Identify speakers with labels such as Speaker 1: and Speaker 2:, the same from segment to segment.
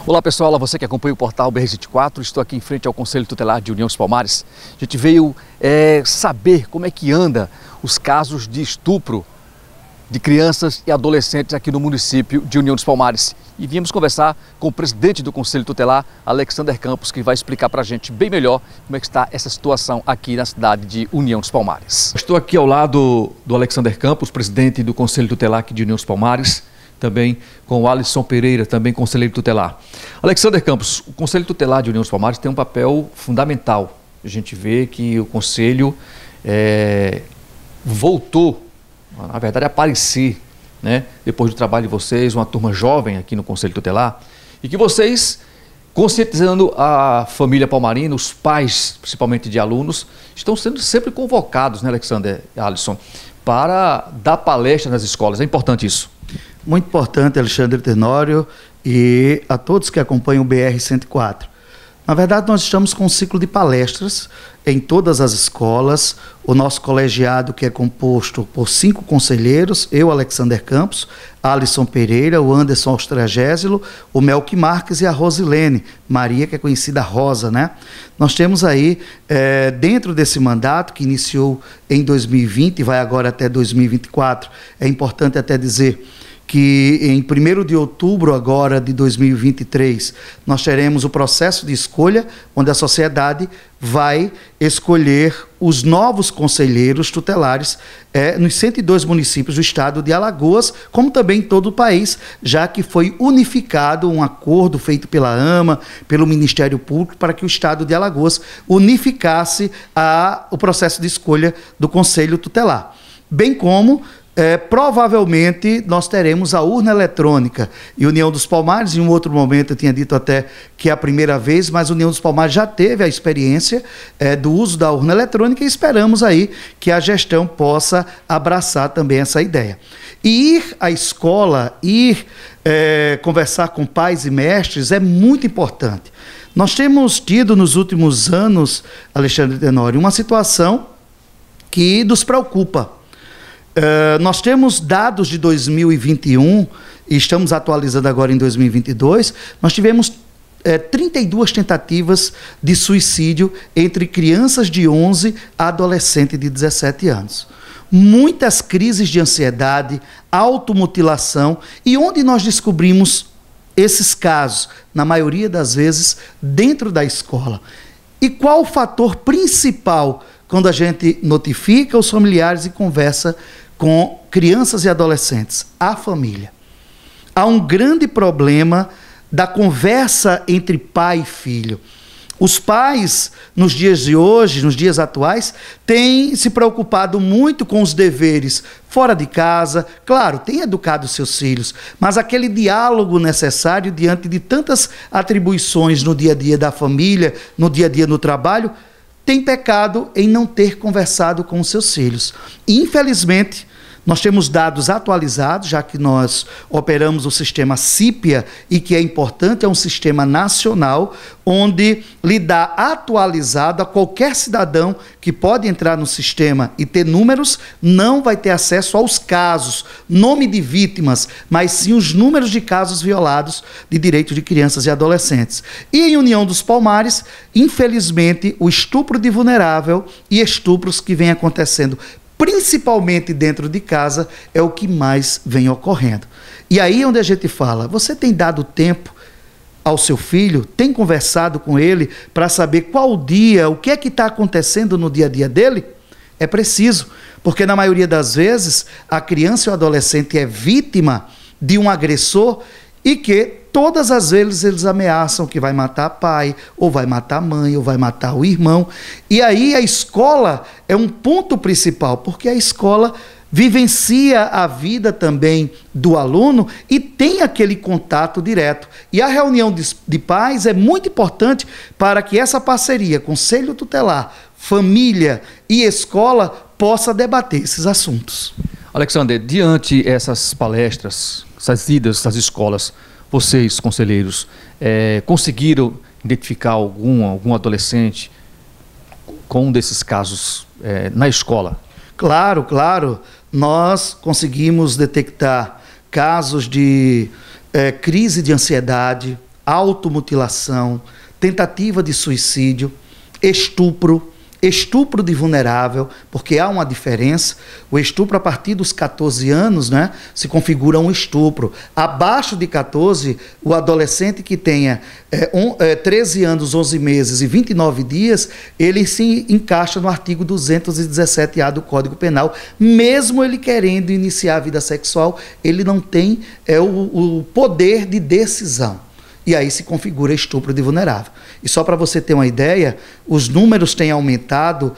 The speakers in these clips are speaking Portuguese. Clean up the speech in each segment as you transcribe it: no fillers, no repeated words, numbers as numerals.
Speaker 1: Olá pessoal, olá você que acompanha o portal BR24, estou aqui em frente ao Conselho Tutelar de União dos Palmares. A gente veio saber como é que anda os casos de estupro de crianças e adolescentes aqui no município de União dos Palmares. E viemos conversar com o presidente do Conselho Tutelar, Alexander Campos, que vai explicar para a gente bem melhor como é que está essa situação aqui na cidade de União dos Palmares. Estou aqui ao lado do Alexander Campos, presidente do Conselho Tutelar aqui de União dos Palmares, também com o Alisson Pereira, também conselheiro tutelar. Alexander Campos, o Conselho Tutelar de União dos Palmares tem um papel fundamental. A gente vê que o Conselho voltou, na verdade, a aparecer, né, depois do trabalho de vocês, uma turma jovem aqui no Conselho Tutelar, e que vocês, conscientizando a família palmarina, os pais, principalmente de alunos, estão sendo sempre convocados, né, Alexander e Alisson, para dar palestra nas escolas. É importante isso.
Speaker 2: Muito importante, Alexandre Tenório, e a todos que acompanham o BR-104. Na verdade, nós estamos com um ciclo de palestras em todas as escolas. O nosso colegiado, que é composto por 5 conselheiros, eu, Alexander Campos, Alisson Pereira, o Anderson Austragésilo, o Melqui Marques e a Rosilene Maria, que é conhecida Rosa, né? Nós temos aí, dentro desse mandato, que iniciou em 2020 e vai agora até 2024, é importante até dizer que em 1º de outubro agora de 2023, nós teremos o processo de escolha, onde a sociedade vai escolher os novos conselheiros tutelares nos 102 municípios do estado de Alagoas, como também em todo o país, já que foi unificado um acordo feito pela AMA, pelo Ministério Público, para que o estado de Alagoas unificasse o processo de escolha do Conselho Tutelar. Bem como provavelmente nós teremos a urna eletrônica. E União dos Palmares, em um outro momento eu tinha dito até que é a primeira vez, mas União dos Palmares já teve a experiência do uso da urna eletrônica e esperamos aí que a gestão possa abraçar também essa ideia. E ir à escola, conversar com pais e mestres é muito importante. Nós temos tido nos últimos anos, Alexandre Tenório, uma situação que nos preocupa. Nós temos dados de 2021 e estamos atualizando agora em 2022, nós tivemos 32 tentativas de suicídio entre crianças de 11 a adolescentes de 17 anos. Muitas crises de ansiedade, automutilação, e onde nós descobrimos esses casos, na maioria das vezes, dentro da escola. E qual o fator principal quando a gente notifica os familiares e conversa com crianças e adolescentes? A família. Há um grande problema da conversa entre pai e filho. Os pais, nos dias de hoje, nos dias atuais, têm se preocupado muito com os deveres fora de casa. Claro, têm educado seus filhos, mas aquele diálogo necessário diante de tantas atribuições no dia a dia da família, no dia a dia no trabalho, tem pecado em não ter conversado com os seus filhos. E, infelizmente, nós temos dados atualizados, já que nós operamos o sistema CIPIA e que é importante, é um sistema nacional, onde lhe dá atualizado a qualquer cidadão que pode entrar no sistema e ter números, não vai ter acesso aos casos, nome de vítimas, mas sim os números de casos violados de direitos de crianças e adolescentes. E em União dos Palmares, infelizmente, o estupro de vulnerável e estupros que vem acontecendo principalmente dentro de casa, é o que mais vem ocorrendo. E aí onde a gente fala, você tem dado tempo ao seu filho, tem conversado com ele para saber qual o dia, o que é que está acontecendo no dia a dia dele? É preciso, porque na maioria das vezes a criança ou adolescente é vítima de um agressor e que todas as vezes eles ameaçam que vai matar pai, ou vai matar a mãe, ou vai matar o irmão. E aí a escola é um ponto principal, porque a escola vivencia a vida também do aluno e tem aquele contato direto. E a reunião de pais é muito importante para que essa parceria, Conselho Tutelar, família e escola, possa debater esses assuntos.
Speaker 1: Alexander, diante essas palestras, essas idas, essas escolas, vocês, conselheiros, conseguiram identificar algum adolescente com um desses casos na escola?
Speaker 2: Claro, claro. Nós conseguimos detectar casos de crise de ansiedade, automutilação, tentativa de suicídio, estupro, estupro de vulnerável, porque há uma diferença. O estupro a partir dos 14 anos, né, se configura um estupro. Abaixo de 14, o adolescente que tenha 13 anos, 11 meses e 29 dias, ele se encaixa no artigo 217-A do Código Penal. Mesmo ele querendo iniciar a vida sexual, ele não tem o poder de decisão. E aí se configura estupro de vulnerável. E só para você ter uma ideia, os números têm aumentado,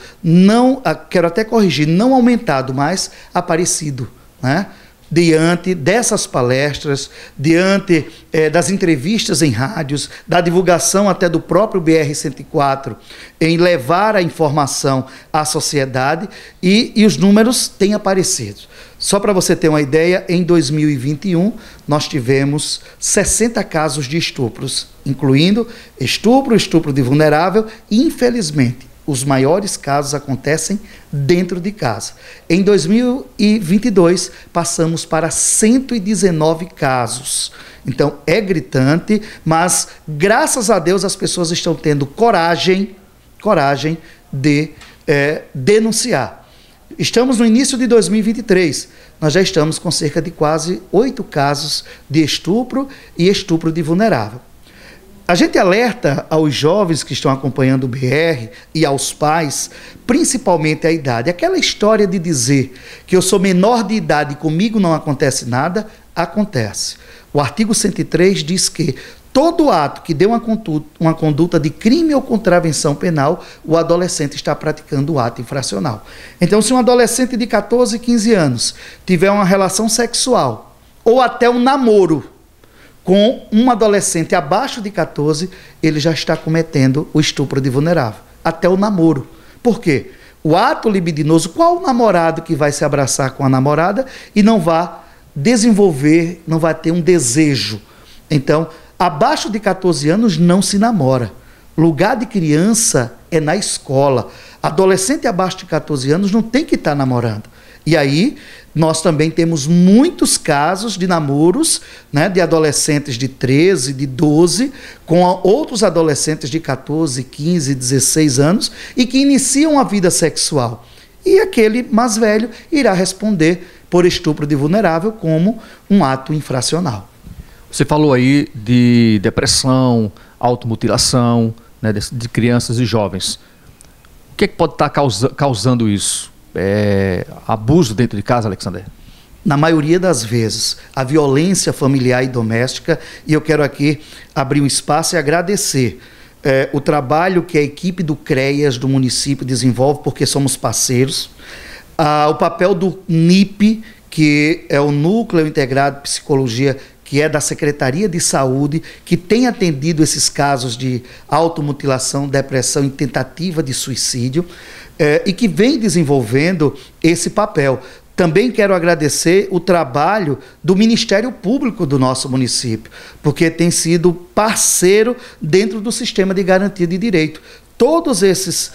Speaker 2: quero até corrigir, não aumentado, mas aparecido, né? Diante dessas palestras, diante das entrevistas em rádios, da divulgação até do próprio BR-104, em levar a informação à sociedade, e os números têm aparecido. Só para você ter uma ideia, em 2021, nós tivemos 60 casos de estupros, incluindo estupro de vulnerável, e, infelizmente, os maiores casos acontecem dentro de casa. Em 2022, passamos para 119 casos. Então, é gritante, mas, graças a Deus, as pessoas estão tendo coragem de denunciar. Estamos no início de 2023, nós já estamos com cerca de quase 8 casos de estupro e estupro de vulnerável. A gente alerta aos jovens que estão acompanhando o BR e aos pais, principalmente a idade. Aquela história de dizer que eu sou menor de idade e comigo não acontece nada, acontece. O artigo 103 diz que todo ato que dê uma conduta de crime ou contravenção penal, o adolescente está praticando o ato infracional. Então, se um adolescente de 14, 15 anos tiver uma relação sexual ou até um namoro com um adolescente abaixo de 14, ele já está cometendo o estupro de vulnerável. Até o namoro. Por quê? O ato libidinoso, qual o namorado que vai se abraçar com a namorada e não vai desenvolver, não vai ter um desejo? Então, abaixo de 14 anos não se namora. Lugar de criança é na escola. Adolescente abaixo de 14 anos não tem que estar namorando. E aí, nós também temos muitos casos de namoros, né, de adolescentes de 13, de 12, com outros adolescentes de 14, 15, 16 anos, e que iniciam a vida sexual. E aquele mais velho irá responder por estupro de vulnerável como um ato infracional.
Speaker 1: Você falou aí de depressão, automutilação, né, de crianças e jovens. O que é que pode estar causando isso? Abuso dentro de casa, Alexander?
Speaker 2: Na maioria das vezes, a violência familiar e doméstica, e eu quero aqui abrir um espaço e agradecer o trabalho que a equipe do CREAS do município desenvolve, porque somos parceiros, o papel do NIP, que é o Núcleo Integrado de Psicologia, que é da Secretaria de Saúde, que tem atendido esses casos de automutilação, depressão e tentativa de suicídio, e que vem desenvolvendo esse papel. Também quero agradecer o trabalho do Ministério Público do nosso município, porque tem sido parceiro dentro do sistema de garantia de direito. Todos esses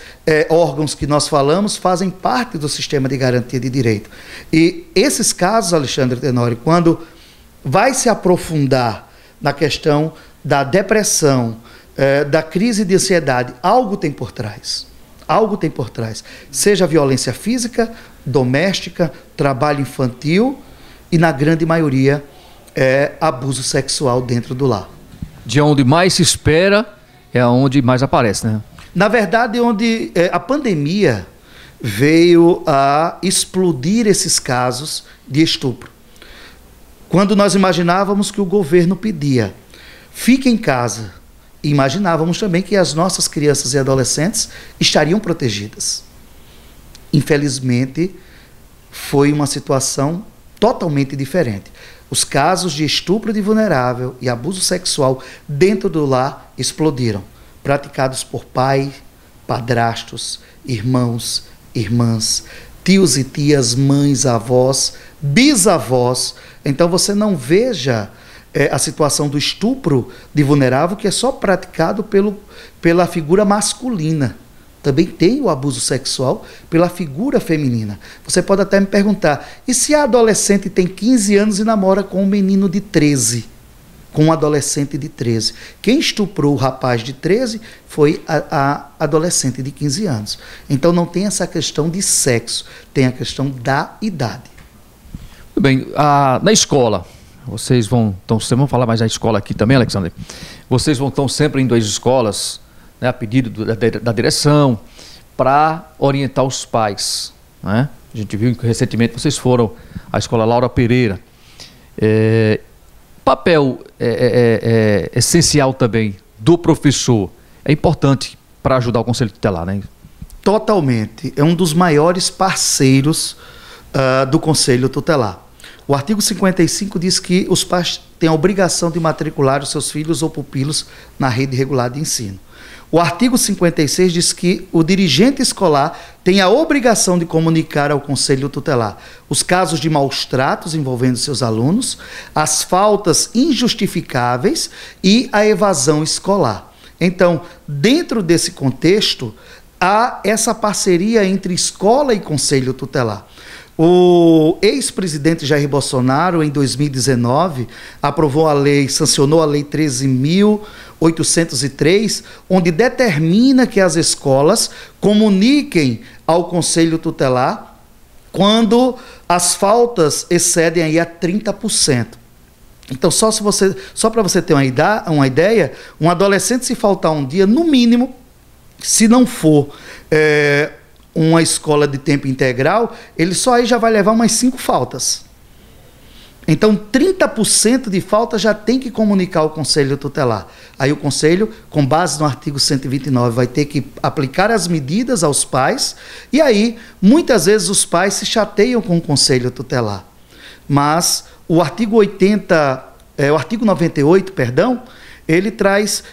Speaker 2: órgãos que nós falamos fazem parte do sistema de garantia de direito. E esses casos, Alexandre Tenório, quando vai se aprofundar na questão da depressão, da crise de ansiedade, algo tem por trás. Algo tem por trás. Seja violência física, doméstica, trabalho infantil e, na grande maioria, abuso sexual dentro do lar.
Speaker 1: De onde mais se espera é onde mais aparece, né?
Speaker 2: Na verdade, onde a pandemia veio a explodir esses casos de estupro. Quando nós imaginávamos que o governo pedia, fique em casa, imaginávamos também que as nossas crianças e adolescentes estariam protegidas. Infelizmente, foi uma situação totalmente diferente. Os casos de estupro de vulnerável e abuso sexual dentro do lar explodiram, praticados por pais, padrastos, irmãos, irmãs, tios e tias, mães, avós, bisavós. Então você não veja a situação do estupro de vulnerável, que é só praticado pela figura masculina. Também tem o abuso sexual pela figura feminina. Você pode até me perguntar, e se a adolescente tem 15 anos e namora com um menino de 13? com um adolescente de 13. Quem estuprou o rapaz de 13 foi a adolescente de 15 anos. Então não tem essa questão de sexo, tem a questão da idade.
Speaker 1: Muito bem, na escola, vocês vamos falar mais da escola aqui também, Alexandre. Vocês estão sempre indo às escolas, né, a pedido da direção, para orientar os pais, né? A gente viu que recentemente vocês foram à escola Laura Pereira. Papel essencial também do professor é importante para ajudar o Conselho Tutelar, né?
Speaker 2: Totalmente. É um dos maiores parceiros do Conselho Tutelar. O artigo 55 diz que os pais têm a obrigação de matricular os seus filhos ou pupilos na rede regular de ensino. O artigo 56 diz que o dirigente escolar tem a obrigação de comunicar ao Conselho Tutelar os casos de maus tratos envolvendo seus alunos, as faltas injustificáveis e a evasão escolar. Então, dentro desse contexto, há essa parceria entre escola e Conselho Tutelar. O ex-presidente Jair Bolsonaro, em 2019, sancionou a Lei 13.803, onde determina que as escolas comuniquem ao Conselho Tutelar quando as faltas excedem aí a 30%. Então, só para você ter uma ideia, um adolescente, se faltar um dia, no mínimo, se não for uma escola de tempo integral, ele só aí já vai levar umas 5 faltas. Então, 30% de falta já tem que comunicar ao Conselho Tutelar. Aí o Conselho, com base no artigo 129, vai ter que aplicar as medidas aos pais, e aí, muitas vezes, os pais se chateiam com o Conselho Tutelar. Mas o artigo 98, ele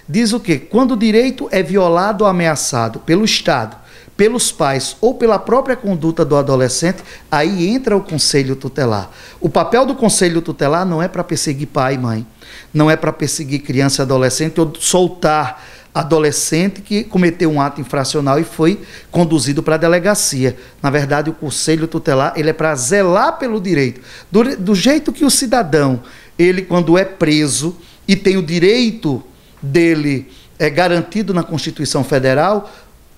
Speaker 2: diz o quê? Quando o direito é violado ou ameaçado pelo Estado, pelos pais ou pela própria conduta do adolescente, aí entra o Conselho Tutelar. O papel do Conselho Tutelar não é para perseguir pai e mãe, não é para perseguir criança e adolescente ou soltar adolescente que cometeu um ato infracional e foi conduzido para a delegacia. Na verdade, o Conselho Tutelar ele é para zelar pelo direito. Do jeito que o cidadão, ele quando é preso e tem o direito dele garantido na Constituição Federal,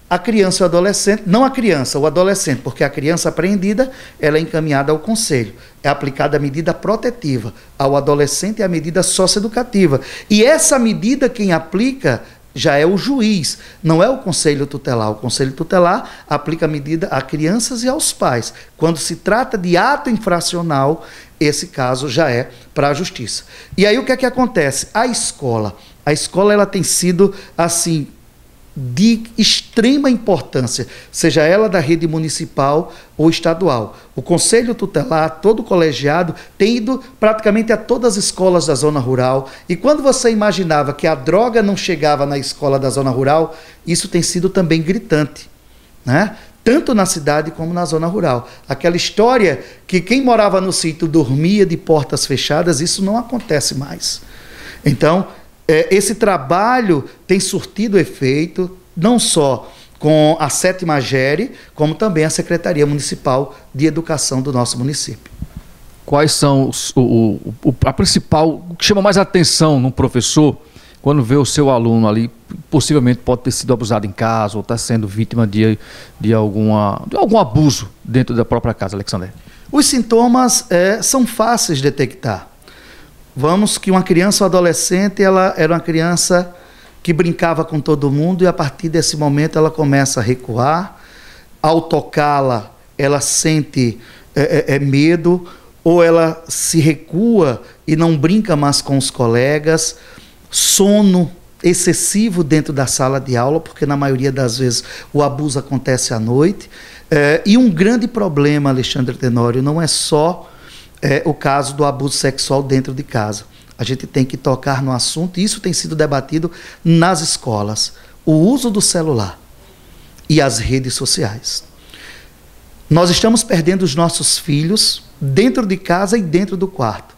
Speaker 2: a criança e o adolescente, não a criança, o adolescente, porque a criança apreendida, ela é encaminhada ao conselho. É aplicada a medida protetiva, ao adolescente a medida socioeducativa. E essa medida quem aplica já é o juiz, não é o Conselho Tutelar. O Conselho Tutelar aplica a medida a crianças e aos pais. Quando se trata de ato infracional, esse caso já é para a justiça. E aí o que é que acontece? A escola ela tem sido assim de extrema importância, seja ela da rede municipal ou estadual. O Conselho Tutelar, todo colegiado, tem ido praticamente a todas as escolas da zona rural, e quando você imaginava que a droga não chegava na escola da zona rural, isso tem sido também gritante, né? Tanto na cidade como na zona rural. Aquela história que quem morava no sítio dormia de portas fechadas, isso não acontece mais. Então, esse trabalho tem surtido efeito, não só com a 7ª GERE, como também a Secretaria Municipal de Educação do nosso município.
Speaker 1: Quais são a principal, o que chama mais atenção num professor quando vê o seu aluno ali, possivelmente pode ter sido abusado em casa ou está sendo vítima de algum abuso dentro da própria casa, Alexandre?
Speaker 2: Os sintomas são fáceis de detectar. Vamos que uma criança ou adolescente, ela era uma criança que brincava com todo mundo e a partir desse momento ela começa a recuar. Ao tocá-la, ela sente medo ou ela se recua e não brinca mais com os colegas. Sono excessivo dentro da sala de aula, porque na maioria das vezes o abuso acontece à noite. E um grande problema, Alexandre Tenório, não é só o caso do abuso sexual dentro de casa. A gente tem que tocar no assunto, e isso tem sido debatido nas escolas. O uso do celular e as redes sociais. Nós estamos perdendo os nossos filhos dentro de casa e dentro do quarto.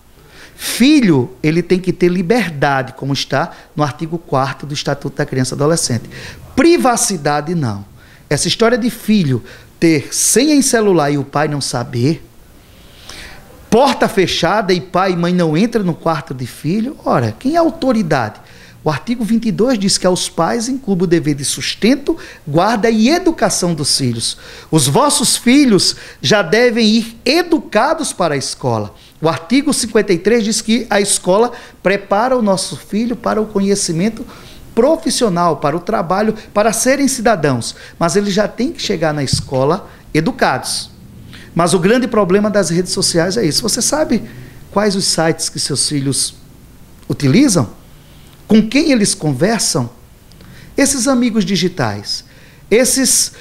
Speaker 2: Filho, ele tem que ter liberdade, como está no artigo 4º do Estatuto da Criança e Adolescente. Privacidade, não. Essa história de filho ter senha em celular e o pai não saber, porta fechada e pai e mãe não entram no quarto de filho. Ora, quem é a autoridade? O artigo 22 diz que aos pais incumbe o dever de sustento, guarda e educação dos filhos. Os vossos filhos já devem ir educados para a escola. O artigo 53 diz que a escola prepara o nosso filho para o conhecimento profissional, para o trabalho, para serem cidadãos. Mas eles já têm que chegar na escola educados. Mas o grande problema das redes sociais é isso. Você sabe quais os sites que seus filhos utilizam? Com quem eles conversam? Esses amigos digitais, esses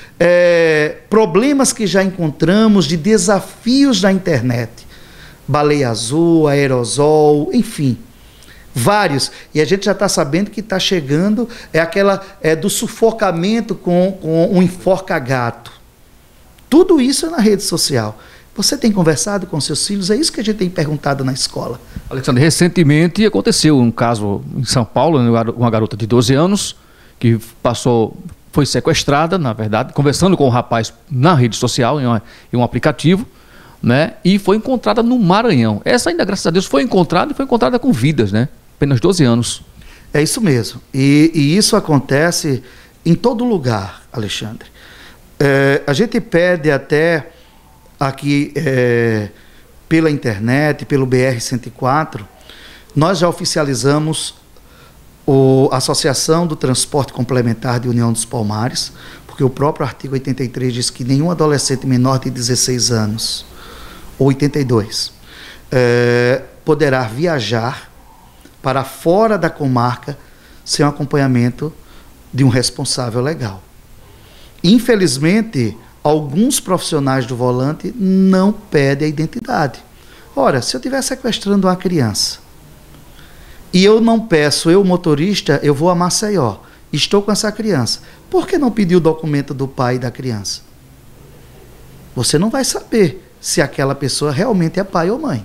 Speaker 2: problemas que já encontramos de desafios da internet, baleia azul, aerosol, enfim, vários. E a gente já está sabendo que está chegando do sufocamento com um enforca-gato. Tudo isso é na rede social. Você tem conversado com seus filhos? É isso que a gente tem perguntado na escola.
Speaker 1: Alexandre, recentemente aconteceu um caso em São Paulo, uma garota de 12 anos que foi sequestrada, na verdade, conversando com um rapaz na rede social, em um aplicativo, né? E foi encontrada no Maranhão. Essa ainda, graças a Deus, foi encontrada com vidas, né? Apenas 12 anos.
Speaker 2: É isso mesmo. E isso acontece em todo lugar, Alexandre. A gente pede até aqui pela internet, pelo BR-104, nós já oficializamos a Associação do Transporte Complementar de União dos Palmares, porque o próprio artigo 83 diz que nenhum adolescente menor de 16 anos, ou 82, poderá viajar para fora da comarca sem o acompanhamento de um responsável legal. Infelizmente, alguns profissionais do volante não pedem a identidade. Ora, se eu estiver sequestrando uma criança e eu não peço, eu motorista, eu vou a Maceió, estou com essa criança, por que não pedir o documento do pai da criança? Você não vai saber se aquela pessoa realmente é pai ou mãe.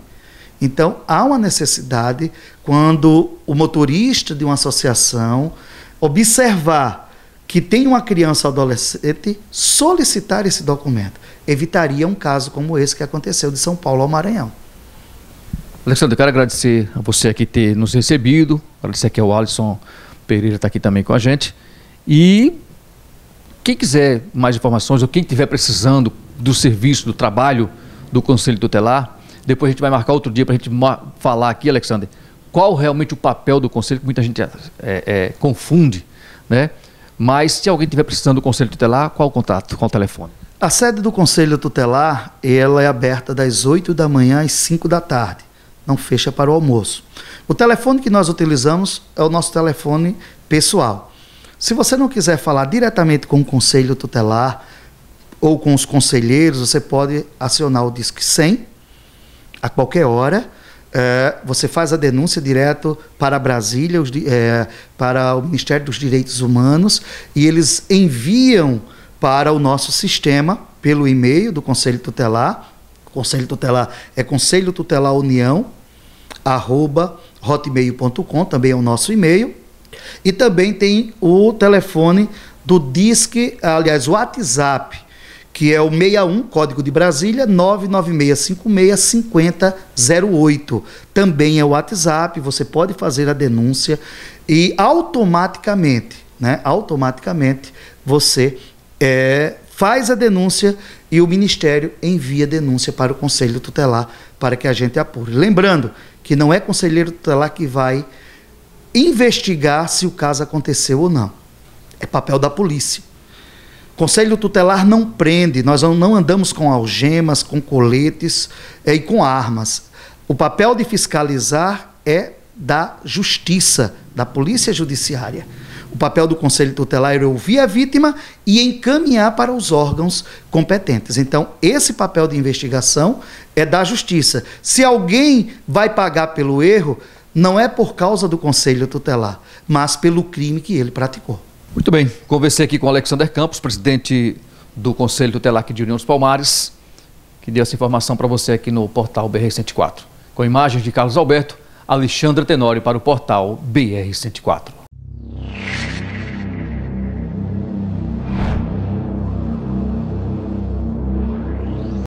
Speaker 2: Então, há uma necessidade, quando o motorista de uma associação observar que tem uma criança ou adolescente, solicitar esse documento. Evitaria um caso como esse que aconteceu de São Paulo ao Maranhão.
Speaker 1: Alexandre, eu quero agradecer a você aqui ter nos recebido, agradecer aqui ao Alisson Pereira, está aqui também com a gente. E quem quiser mais informações, ou quem estiver precisando do serviço, do trabalho do Conselho Tutelar, depois a gente vai marcar outro dia para a gente falar aqui, Alexandre, qual realmente o papel do Conselho, que muita gente confunde, né? Mas se alguém estiver precisando do Conselho Tutelar, qual o contato, qual o telefone?
Speaker 2: A sede do Conselho Tutelar, ela é aberta das 8 da manhã às 5 da tarde. Não fecha para o almoço. O telefone que nós utilizamos é o nosso telefone pessoal. Se você não quiser falar diretamente com o Conselho Tutelar ou com os conselheiros, você pode acionar o Disque 100 a qualquer hora. Você faz a denúncia direto para Brasília, para o Ministério dos Direitos Humanos, e eles enviam para o nosso sistema, pelo e-mail do Conselho Tutelar. O Conselho Tutelar é conselhotutelaunião@hotmail.com, também é o nosso e-mail. E também tem o telefone do Disque, aliás, o WhatsApp, que é o 61, código de Brasília, 996565008. Também é o WhatsApp, você pode fazer a denúncia e automaticamente você faz a denúncia e o Ministério envia a denúncia para o Conselho Tutelar para que a gente apure. Lembrando que não é conselheiro tutelar que vai investigar se o caso aconteceu ou não. É papel da polícia. Conselho Tutelar não prende, nós não andamos com algemas, com coletes e com armas. O papel de fiscalizar é da Justiça, da Polícia Judiciária. O papel do Conselho Tutelar é ouvir a vítima e encaminhar para os órgãos competentes. Então, esse papel de investigação é da Justiça. Se alguém vai pagar pelo erro, não é por causa do Conselho Tutelar, mas pelo crime que ele praticou.
Speaker 1: Muito bem, conversei aqui com o Alexander Campos, presidente do Conselho Tutelar aqui de União dos Palmares, que deu essa informação para você aqui no portal BR-104. Com imagens de Carlos Alberto, Alexandre Tenório para o portal BR-104.